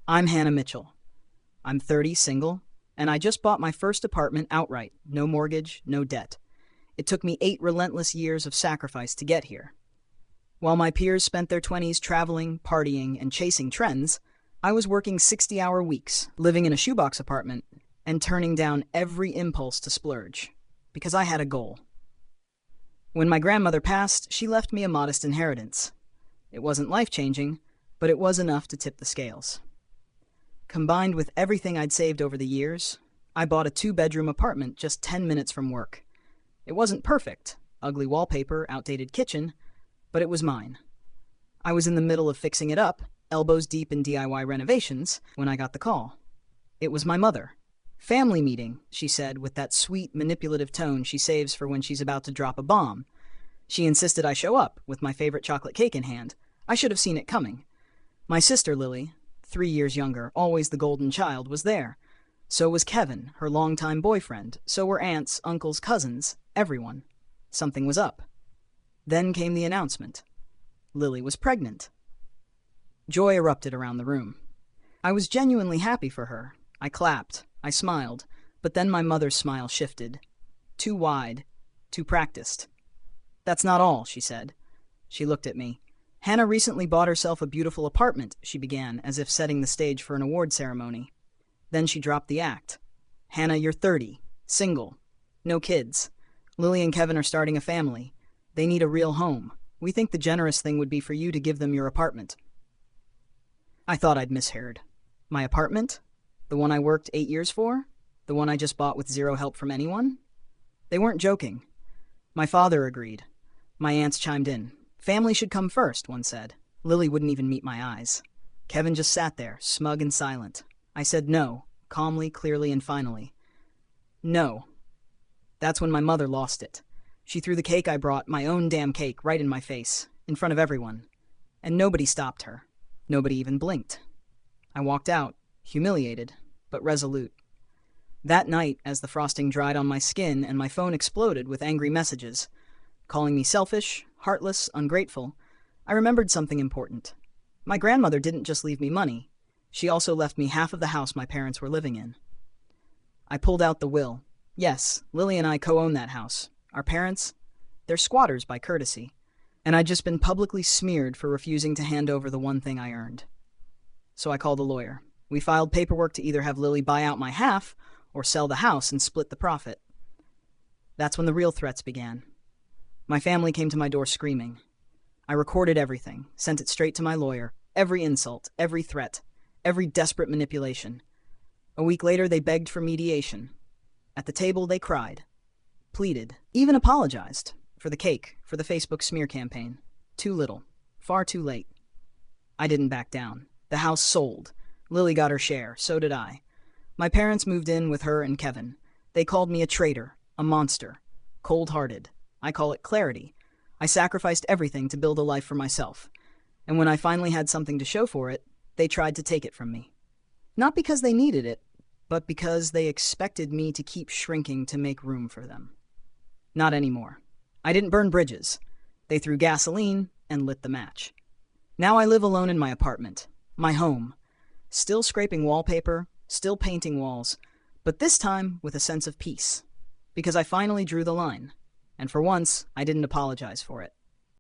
I'm Hannah Mitchell. I'm 30, single, and I just bought my first apartment outright. No mortgage, no debt. It took me 8 relentless years of sacrifice to get here. While my peers spent their 20s traveling, partying, and chasing trends, I was working 60-hour weeks, living in a shoebox apartment, and turning down every impulse to splurge. Because I had a goal. When my grandmother passed, she left me a modest inheritance. It wasn't life-changing, but it was enough to tip the scales. Combined with everything I'd saved over the years, I bought a 2-bedroom apartment just 10 minutes from work. It wasn't perfect, ugly wallpaper, outdated kitchen, but it was mine. I was in the middle of fixing it up, elbows deep in DIY renovations, when I got the call. It was my mother. "Family meeting," she said with that sweet, manipulative tone she saves for when she's about to drop a bomb. She insisted I show up, with my favorite chocolate cake in hand. I should have seen it coming. My sister Lily, 3 years younger, always the golden child, was there. So was Kevin, her longtime boyfriend. So were aunts, uncles, cousins, everyone. Something was up. Then came the announcement. Lily was pregnant. Joy erupted around the room. I was genuinely happy for her. I clapped. I smiled. But then my mother's smile shifted. Too wide. Too practiced. "That's not all," she said. She looked at me. "Hannah recently bought herself a beautiful apartment," she began, as if setting the stage for an award ceremony. Then she dropped the act. "Hannah, you're 30, single, no kids. Lily and Kevin are starting a family. They need a real home. We think the generous thing would be for you to give them your apartment." I thought I'd misheard. My apartment? The one I worked 8 years for? The one I just bought with zero help from anyone? They weren't joking. My father agreed. My aunts chimed in. "Family should come first," one said. Lily wouldn't even meet my eyes. Kevin just sat there, smug and silent. I said no, calmly, clearly, and finally. "No." That's when my mother lost it. She threw the cake I brought, my own damn cake, right in my face, in front of everyone. And nobody stopped her. Nobody even blinked. I walked out, humiliated, but resolute. That night, as the frosting dried on my skin and my phone exploded with angry messages, calling me selfish, heartless, ungrateful, I remembered something important. My grandmother didn't just leave me money. She also left me half of the house my parents were living in. I pulled out the will. Yes, Lily and I co-own that house. Our parents, they're squatters by courtesy. And I'd just been publicly smeared for refusing to hand over the one thing I earned. So I called a lawyer. We filed paperwork to either have Lily buy out my half or sell the house and split the profit. That's when the real threats began. My family came to my door screaming. I recorded everything, sent it straight to my lawyer, every insult, every threat, every desperate manipulation. A week later, they begged for mediation. At the table, they cried, pleaded, even apologized for the cake, for the Facebook smear campaign. Too little, far too late. I didn't back down. The house sold. Lily got her share, so did I. My parents moved in with her and Kevin. They called me a traitor, a monster, cold-hearted. I call it clarity. I sacrificed everything to build a life for myself. And when I finally had something to show for it, they tried to take it from me. Not because they needed it, but because they expected me to keep shrinking to make room for them. Not anymore. I didn't burn bridges. They threw gasoline and lit the match. Now I live alone in my apartment, my home, still scraping wallpaper, still painting walls, but this time with a sense of peace, because I finally drew the line, and for once, I didn't apologize for it.